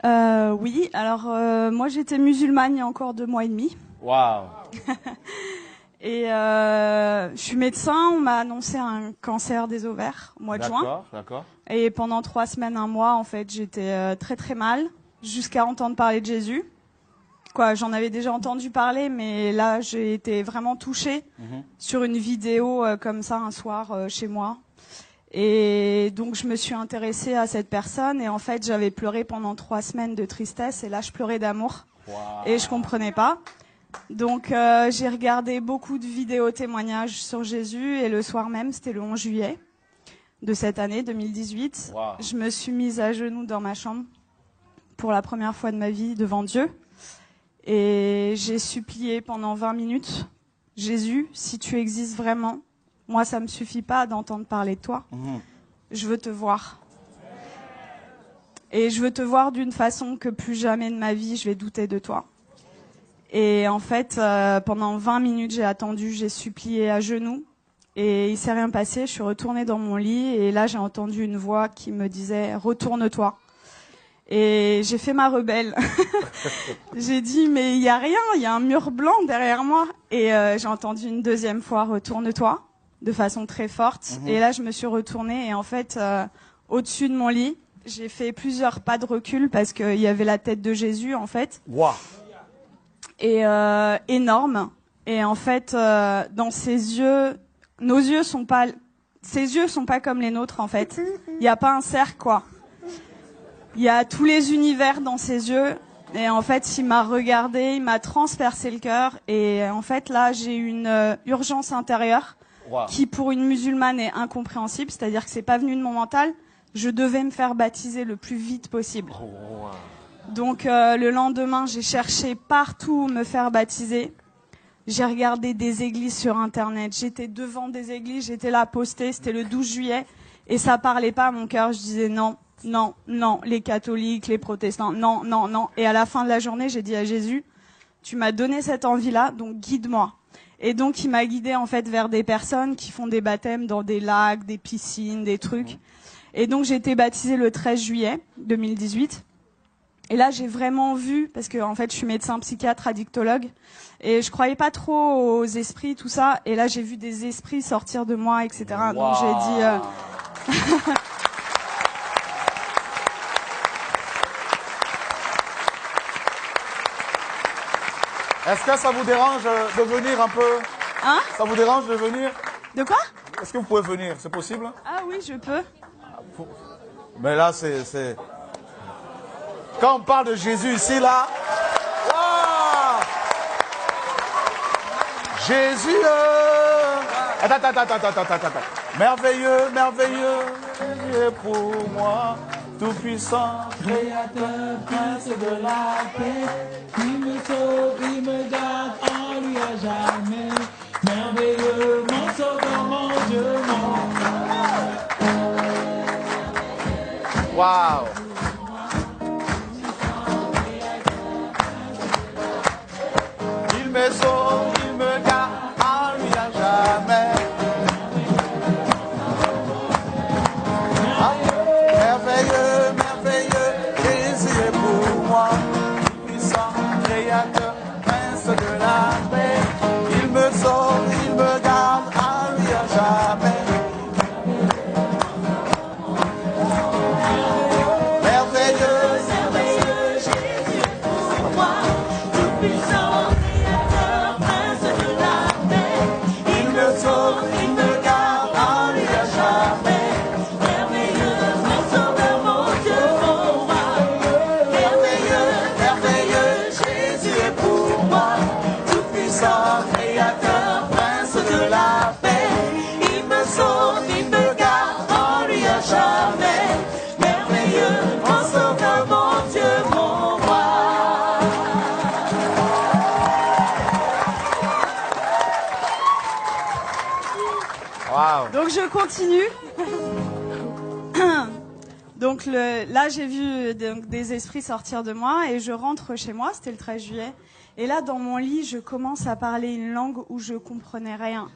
Oui, alors moi j'étais musulmane il y a encore 2 mois et demi. Waouh. Et je suis médecin, on m'a annoncé un cancer des ovaires au mois de juin. D'accord, d'accord. Et pendant 3 semaines, un mois, en fait, j'étais très très mal, jusqu'à entendre parler de Jésus. Quoi, j'en avais déjà entendu parler, mais là j'ai été vraiment touchée sur une vidéo comme ça un soir chez moi. Et donc je me suis intéressée à cette personne et en fait j'avais pleuré pendant 3 semaines de tristesse et là je pleurais d'amour. Wow. Et je comprenais pas. Donc j'ai regardé beaucoup de vidéos témoignages sur Jésus et le soir même, c'était le 11 juillet de cette année 2018, Wow. je me suis mise à genoux dans ma chambre pour la première fois de ma vie devant Dieu et j'ai supplié pendant 20 minutes, Jésus, si tu existes vraiment, moi ça me suffit pas d'entendre parler de toi, je veux te voir. Et je veux te voir d'une façon que plus jamais de ma vie je vais douter de toi. Et en fait, pendant 20 minutes, j'ai attendu, j'ai supplié à genoux. Et il s'est rien passé, je suis retournée dans mon lit. Et là, j'ai entendu une voix qui me disait « Retourne-toi ». Et j'ai fait ma rebelle. J'ai dit « Mais il y a rien, il y a un mur blanc derrière moi ». Et j'ai entendu une deuxième fois « Retourne-toi » de façon très forte. Et là, je me suis retournée. Et en fait, au-dessus de mon lit, j'ai fait plusieurs pas de recul parce qu'il y avait la tête de Jésus, en fait. Wow. Et énorme. Et en fait, dans ses yeux, ses yeux sont pas comme les nôtres en fait. Il y a pas un cercle quoi. Il y a tous les univers dans ses yeux. Et en fait, il m'a regardé, il m'a transpercé le cœur. Et en fait, là, j'ai une urgence intérieure Wow. qui, pour une musulmane, est incompréhensible. C'est-à-dire que c'est pas venu de mon mental. Je devais me faire baptiser le plus vite possible. Oh, wow. Donc le lendemain, j'ai cherché partout où me faire baptiser. J'ai regardé des églises sur Internet. J'étais devant des églises, j'étais là postée. C'était le 12 juillet. Et ça parlait pas à mon cœur. Je disais non, non, non. Les catholiques, les protestants, non, non, non. Et à la fin de la journée, j'ai dit à Jésus, tu m'as donné cette envie-là, donc guide-moi. Et donc il m'a guidée en fait vers des personnes qui font des baptêmes dans des lacs, des piscines, des trucs. Et donc j'ai été baptisée le 13 juillet 2018. Et là, j'ai vraiment vu, parce que en fait, je suis médecin psychiatre, addictologue, et je croyais pas trop aux esprits, tout ça. Et là, j'ai vu des esprits sortir de moi, etc. Wow. Donc j'ai dit. Est-ce que ça vous dérange de venir un peu? Hein? Ça vous dérange de venir? De quoi? Est-ce que vous pouvez venir? C'est possible? Ah oui, je peux. Mais là, c'est... Quand on parle de Jésus ici, là... Wow! Jésus! Attends. Merveilleux, merveilleux, Dieu pour moi, tout-puissant, Créateur, prince de la paix, il me sauve, il me garde en lui à jamais. Merveilleux, mon sauveur, mon Dieu, mon wow! Il me sauve, il me garde en lui à jamais. Merveilleux, merveilleux, Jésus est pour moi, puissant, créateur, prince de la paix. Il me sauve, il me garde en lui à jamais. Merveilleux, Merveilleux, Jésus est pour moi, tout-puissant, créateur, prince de la paix. il me sauve, il me garde en lui à jamais. Merveilleux, mon sauveur, mon Dieu, mon roi. Merveilleux, merveilleux, Jésus est pour moi, tout-puissant, créateur, prince de la paix. Il me sauve, il me garde en lui à jamais. Merveilleux, mon sauveur, mon Dieu, mon roi. Wow. Donc je continue. Donc là, j'ai vu des esprits sortir de moi et je rentre chez moi, c'était le 13 juillet. Et là, dans mon lit, je commence à parler une langue où je comprenais rien.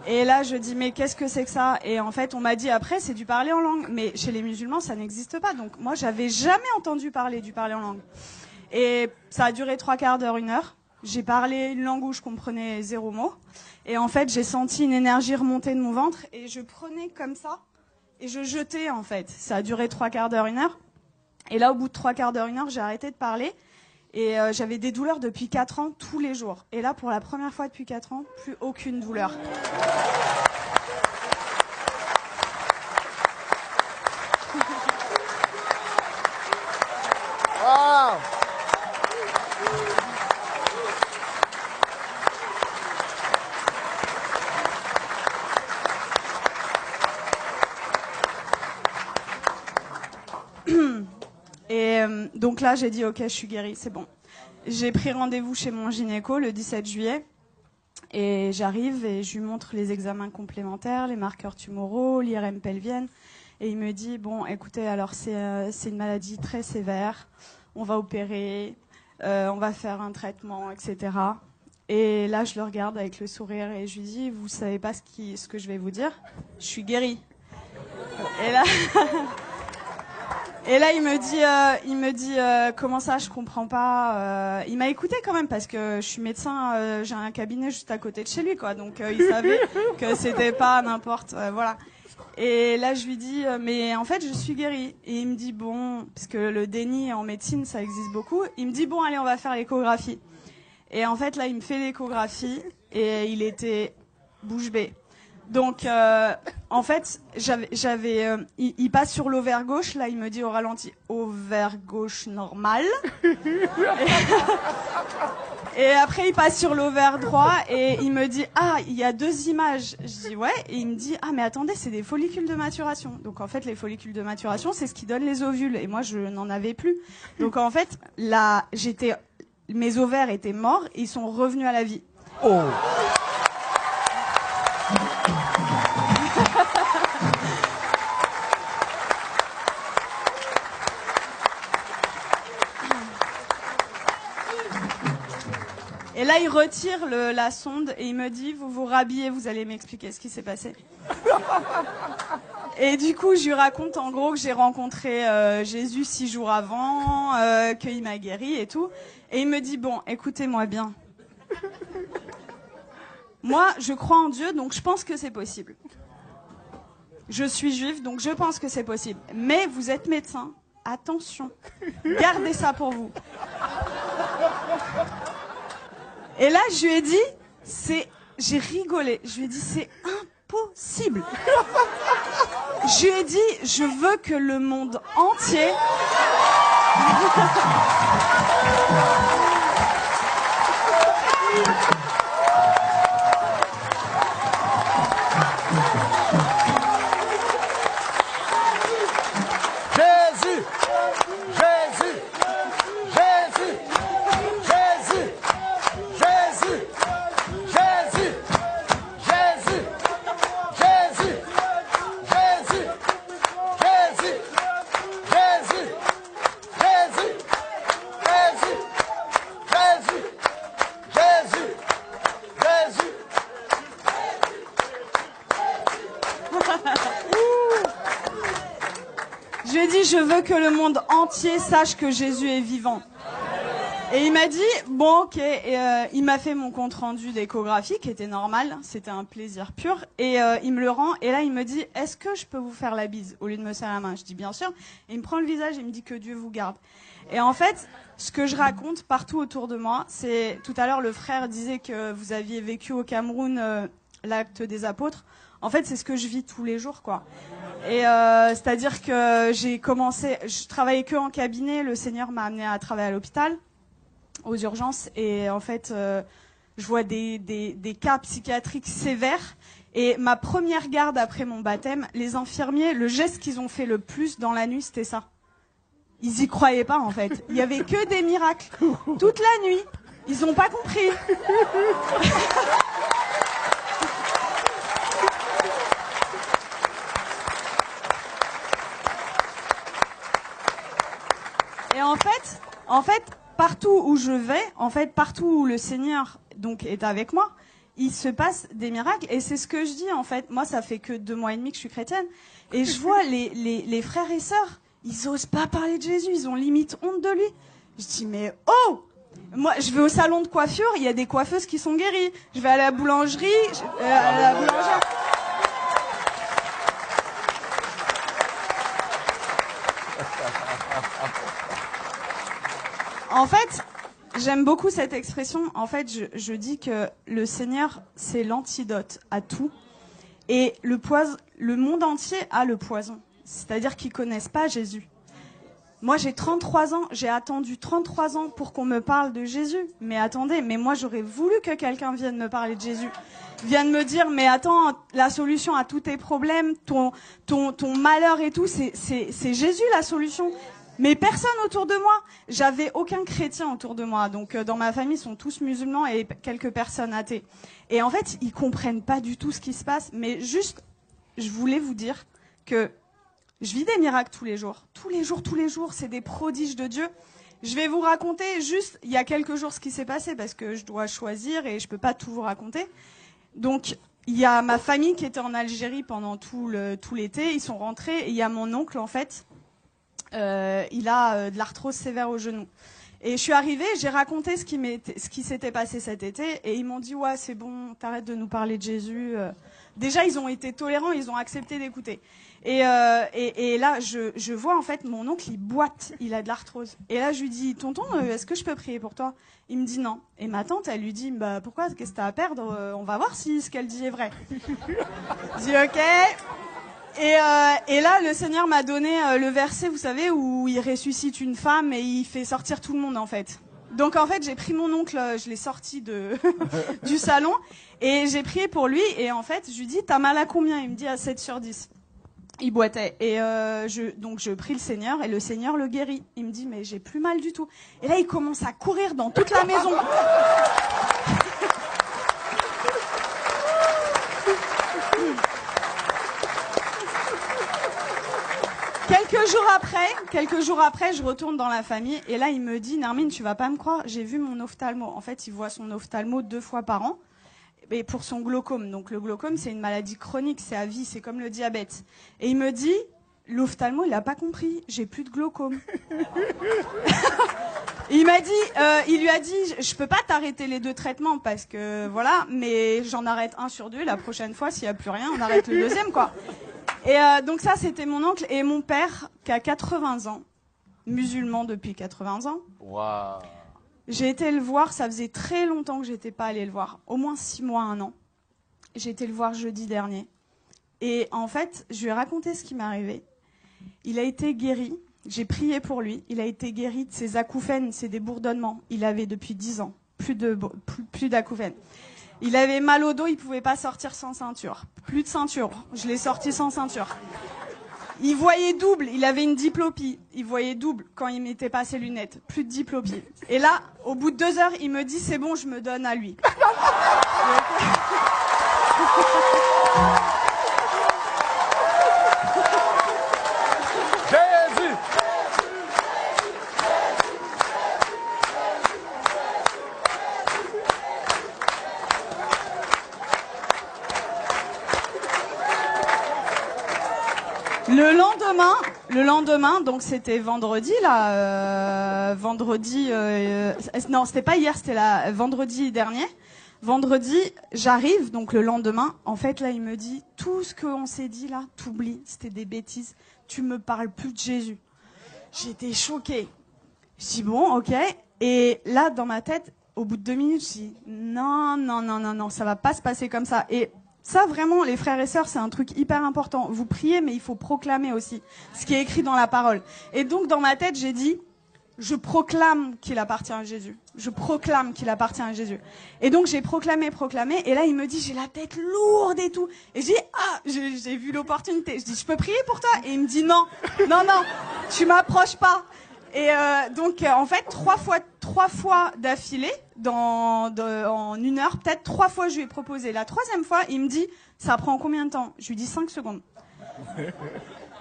Et là, je dis, mais qu'est-ce que c'est que ça? Et en fait, on m'a dit après, c'est du parler en langue. Mais chez les musulmans, ça n'existe pas. Donc moi, j'avais jamais entendu parler du parler en langue. Et ça a duré 3/4 d'heure, 1 heure. J'ai parlé une langue où je comprenais 0 mot. Et en fait, j'ai senti une énergie remonter de mon ventre. Et je prenais comme ça. Et je jetais, en fait. Ça a duré 3/4 d'heure, 1 heure. Et là, au bout de 3/4 d'heure, 1 heure, j'ai arrêté de parler. Et j'avais des douleurs depuis 4 ans, tous les jours. Et là, pour la première fois depuis 4 ans, plus aucune douleur. Wow. Et donc là, j'ai dit, ok, je suis guérie, c'est bon. J'ai pris rendez-vous chez mon gynéco le 17 juillet. Et j'arrive et je lui montre les examens complémentaires, les marqueurs tumoraux, l'IRM pelvienne. Et il me dit, bon, écoutez, alors c'est une maladie très sévère. On va opérer, on va faire un traitement, etc. Et là, je le regarde avec le sourire et je lui dis, vous savez pas ce que je vais vous dire? Je suis guérie. Et là... Et là, il me dit, comment ça, je comprends pas. Il m'a écouté quand même parce que je suis médecin, j'ai un cabinet juste à côté de chez lui, quoi. Donc il savait que c'était pas n'importe, voilà. Et là, je lui dis, mais en fait, je suis guérie. Et il me dit, bon, parce que le déni en médecine, ça existe beaucoup. Il me dit, bon, allez, on va faire l'échographie. Et en fait, là, il me fait l'échographie et il était bouche bée. Donc, en fait, il passe sur l'ovaire gauche. Là, il me dit au ralenti, ovaire gauche normal. Et après, il passe sur l'ovaire droit et il me dit, ah, il y a 2 images. Je dis, ouais. Et il me dit, ah, mais attendez, c'est des follicules de maturation. Donc, en fait, les follicules de maturation, c'est ce qui donne les ovules. Et moi, je n'en avais plus. Donc, en fait, là, mes ovaires étaient morts et ils sont revenus à la vie. Oh. Et là, il retire la sonde et il me dit, vous vous rhabillez, vous allez m'expliquer ce qui s'est passé. Et du coup, je lui raconte en gros que j'ai rencontré Jésus 6 jours avant, qu'il m'a guéri et tout. Et il me dit, bon, écoutez-moi bien. Moi, je crois en Dieu, donc je pense que c'est possible. Je suis juive, donc je pense que c'est possible. Mais vous êtes médecin, attention, gardez ça pour vous. Et là, je lui ai dit, j'ai rigolé. Je lui ai dit, c'est impossible. Je lui ai dit, je veux que le monde entier... Jésus, Jésus, Jésus, Jésus, Jésus, Jésus, Jésus, Jésus, Jésus, Jésus, Jésus, Jésus, Jésus, Jésus, Jésus, Je lui ai dit, je veux que le monde entier sache que Jésus est vivant. Et il m'a dit, bon, ok. Et il m'a fait mon compte rendu d'échographie, qui était normal. C'était un plaisir pur. Et il me le rend. Et là, il me dit, est-ce que je peux vous faire la bise au lieu de me serrer la main? Je dis, bien sûr. Et il me prend le visage et il me dit que Dieu vous garde. Et en fait, ce que je raconte partout autour de moi, c'est... Tout à l'heure, le frère disait que vous aviez vécu au Cameroun l'acte des apôtres. En fait, c'est ce que je vis tous les jours, quoi. Et c'est-à-dire que je travaillais que en cabinet. Le Seigneur m'a amené à travailler à l'hôpital, aux urgences. Et en fait, je vois des cas psychiatriques sévères. Et ma première garde après mon baptême, les infirmiers, le geste qu'ils ont fait le plus dans la nuit, c'était ça. Ils y croyaient pas, en fait. Il y avait que des miracles. Toute la nuit. Ils ont pas compris. Et en fait, partout où je vais, partout où le Seigneur donc est avec moi, il se passe des miracles. Et c'est ce que je dis, en fait. Moi, ça fait que 2 mois et demi que je suis chrétienne. Et je vois les frères et sœurs, ils osent pas parler de Jésus. Ils ont limite honte de lui. Je dis, mais oh! Moi, je vais au salon de coiffure, il y a des coiffeuses qui sont guéries. Je vais à la boulangerie, à la boulangère. En fait, j'aime beaucoup cette expression. En fait, je dis que le Seigneur, c'est l'antidote à tout. Et le monde entier a le poison. C'est-à-dire qu'ils connaissent pas Jésus. Moi, j'ai 33 ans. J'ai attendu 33 ans pour qu'on me parle de Jésus. Mais attendez, mais moi, j'aurais voulu que quelqu'un vienne me parler de Jésus. Vienne me dire, mais attends, la solution à tous tes problèmes, ton malheur et tout, c'est Jésus la solution. Mais personne autour de moi. J'avais aucun chrétien autour de moi. Donc, dans ma famille, ils sont tous musulmans et quelques personnes athées. Et en fait, ils comprennent pas du tout ce qui se passe. Mais juste, je voulais vous dire que je vis des miracles tous les jours. Tous les jours, c'est des prodiges de Dieu. Je vais vous raconter juste, il y a quelques jours, ce qui s'est passé, parce que je dois choisir et je peux pas tout vous raconter. Donc, il y a ma famille qui était en Algérie pendant tout l'été. Ils sont rentrés et il y a mon oncle, en fait, il a de l'arthrose sévère au genou. Et je suis arrivée, j'ai raconté ce qui s'était passé cet été, et ils m'ont dit, ouais, c'est bon, t'arrêtes de nous parler de Jésus. Déjà, ils ont été tolérants, ils ont accepté d'écouter. Et là, je vois, en fait, mon oncle, il boite, il a de l'arthrose. Et là, je lui dis, tonton, est-ce que je peux prier pour toi? Il me dit non. Et ma tante, elle lui dit, bah, pourquoi, qu'est-ce que t'as à perdre? On va voir si ce qu'elle dit est vrai. Je dis, ok. Et là, le Seigneur m'a donné le verset, vous savez, où il ressuscite une femme et il fait sortir tout le monde, en fait. Donc, en fait, j'ai pris mon oncle, je l'ai sorti du salon, et j'ai prié pour lui, et en fait, je lui dis, t'as mal à combien? Il me dit, à 7/10. Il boitait. Et donc, je prie le Seigneur, et le Seigneur le guérit. Il me dit, mais j'ai plus mal du tout. Et là, il commence à courir dans toute la maison. Quelques jours après, je retourne dans la famille et là, il me dit, Nermine, tu vas pas me croire, j'ai vu mon ophtalmo. En fait, il voit son ophtalmo 2 fois par an, et pour son glaucome. Donc, le glaucome, c'est une maladie chronique, c'est à vie, c'est comme le diabète. Et il me dit, l'ophtalmo, il a pas compris, j'ai plus de glaucome. Il lui a dit, je peux pas t'arrêter les 2 traitements parce que voilà, mais j'en arrête 1 sur 2. La prochaine fois, s'il y a plus rien, on arrête le 2e, quoi. Et donc ça, c'était mon oncle et mon père qui a 80 ans, musulman depuis 80 ans. Wow. J'ai été le voir, ça faisait très longtemps que j'étais pas allée le voir, au moins 6 mois, 1 an. J'ai été le voir jeudi dernier. Et en fait, je lui ai raconté ce qui m'est arrivé. Il a été guéri. J'ai prié pour lui. Il a été guéri de ses acouphènes, c'est des bourdonnements. Il avait depuis 10 ans, plus d'acouphènes. Il avait mal au dos, il pouvait pas sortir sans ceinture. Plus de ceinture. Je l'ai sorti sans ceinture. Il voyait double, il avait une diplopie. Il voyait double quand il mettait pas ses lunettes. Plus de diplopie. Et là, au bout de 2 heures, il me dit, c'est bon, je me donne à lui. Jésus! Le lendemain, donc c'était vendredi là, non, c'était pas hier, c'était vendredi dernier. Vendredi, j'arrive, donc le lendemain, en fait là, il me dit, tout ce qu'on s'est dit là, t'oublies, c'était des bêtises, tu me parles plus de Jésus. J'étais choquée. Je dis bon, ok. Et là, dans ma tête, au bout de 2 minutes, je dis non, ça va pas se passer comme ça. Et ça, vraiment, les frères et sœurs, c'est un truc hyper important. Vous priez, mais il faut proclamer aussi ce qui est écrit dans la parole. Et donc, dans ma tête, j'ai dit, je proclame qu'il appartient à Jésus. Je proclame qu'il appartient à Jésus. Et donc, j'ai proclamé. Et là, il me dit, j'ai la tête lourde et tout. Et je dis, j'ai vu l'opportunité. Je dis, je peux prier pour toi? Et il me dit, non, tu m'approches pas. Et donc, en fait, 3 fois d'affilée, en 1 heure, peut-être 3 fois, je lui ai proposé. La 3e fois, il me dit, ça prend combien de temps? Je lui dis 5 secondes.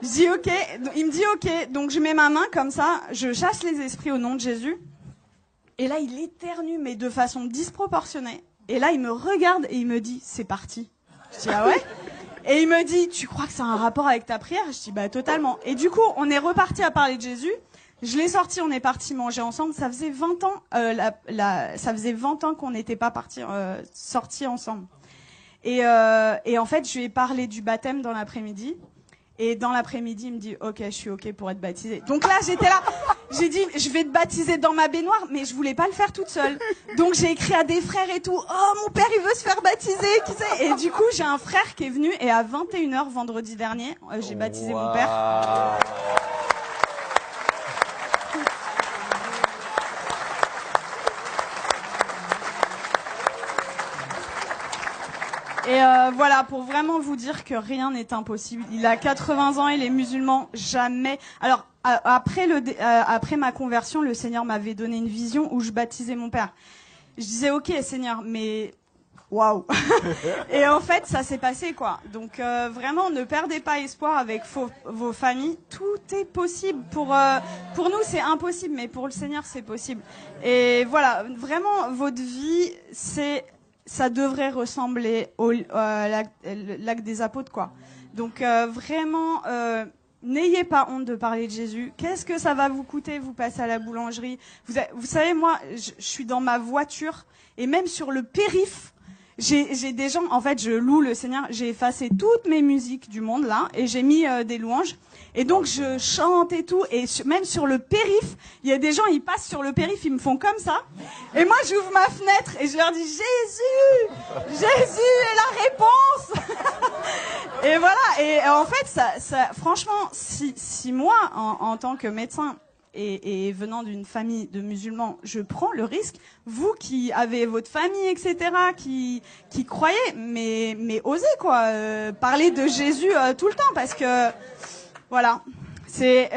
Je dis ok. Il me dit ok. Donc, je mets ma main comme ça, je chasse les esprits au nom de Jésus. Et là, il éternue, mais de façon disproportionnée. Et là, il me regarde et il me dit, c'est parti. Je dis, ah ouais? Et il me dit, tu crois que ça a un rapport avec ta prière? Je dis, bah totalement. Et du coup, on est reparti à parler de Jésus. Je l'ai sorti, on est parti manger ensemble. Ça faisait 20 ans, ça faisait 20 ans qu'on n'était pas sortis ensemble. Et en fait, je lui ai parlé du baptême dans l'après-midi. Et dans l'après-midi, il me dit, ok, je suis ok pour être baptisée. Donc là, j'étais là, j'ai dit, je vais te baptiser dans ma baignoire, mais je voulais pas le faire toute seule. Donc j'ai écrit à des frères et tout, oh, mon père, il veut se faire baptiser, qui sait? Et du coup, j'ai un frère qui est venu, et à 21h vendredi dernier, j'ai baptisé mon père. Et voilà, pour vraiment vous dire que rien n'est impossible. Il a 80 ans, il est musulman, jamais. Alors après ma conversion, le Seigneur m'avait donné une vision où je baptisais mon père. Je disais ok Seigneur, mais waouh. Et en fait, ça s'est passé quoi. Donc vraiment, ne perdez pas espoir avec vos familles. Tout est possible. Pour nous, c'est impossible, mais pour le Seigneur, c'est possible. Et voilà, vraiment, votre vie, ça devrait ressembler au lac des apôtres, quoi. Donc vraiment, n'ayez pas honte de parler de Jésus. Qu'est-ce que ça va vous coûter? Vous passez à la boulangerie. Vous savez, moi, je suis dans ma voiture et même sur le périph', j'ai des gens. En fait, je loue le Seigneur. J'ai effacé toutes mes musiques du monde là et j'ai mis des louanges. Et donc je chante et tout, et même sur le périph', il y a des gens, ils passent sur le périph', ils me font comme ça, et moi j'ouvre ma fenêtre et je leur dis Jésus est la réponse. Et voilà, et en fait, ça franchement, si moi, en tant que médecin et venant d'une famille de musulmans, je prends le risque, vous qui avez votre famille, etc., qui croyez, mais osez quoi, parler de Jésus tout le temps, parce que voilà, j'ai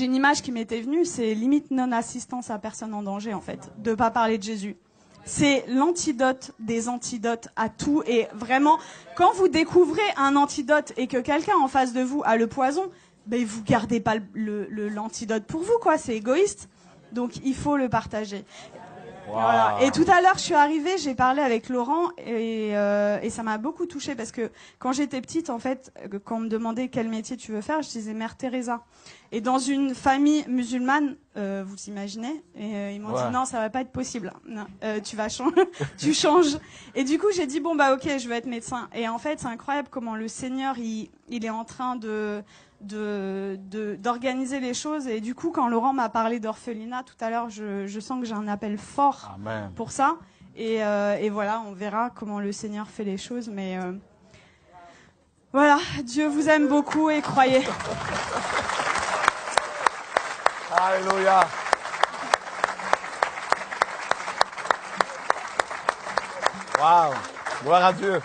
une image qui m'était venue, c'est limite non-assistance à personne en danger, en fait, de pas parler de Jésus. C'est l'antidote des antidotes à tout, et vraiment, quand vous découvrez un antidote et que quelqu'un en face de vous a le poison, ben vous gardez pas l'antidote pour vous, quoi, c'est égoïste. Donc il faut le partager. Wow. Voilà. Et tout à l'heure, je suis arrivée, j'ai parlé avec Laurent et ça m'a beaucoup touchée parce que quand j'étais petite, en fait, quand on me demandait quel métier tu veux faire, je disais Mère Teresa. Et dans une famille musulmane, vous imaginez, et ils m'ont dit non, ça va pas être possible. Non, tu vas changer, tu changes. Et du coup, j'ai dit bon bah ok, je veux être médecin. Et en fait, c'est incroyable comment le Seigneur il est en train d'organiser les choses. Et du coup, quand Laurent m'a parlé d'orphelinat tout à l'heure, je sens que j'ai un appel fort Amen. Pour ça. Et voilà, on verra comment le Seigneur fait les choses. Mais voilà, Dieu vous aime beaucoup et croyez. Alléluia. Waouh, gloire à Dieu.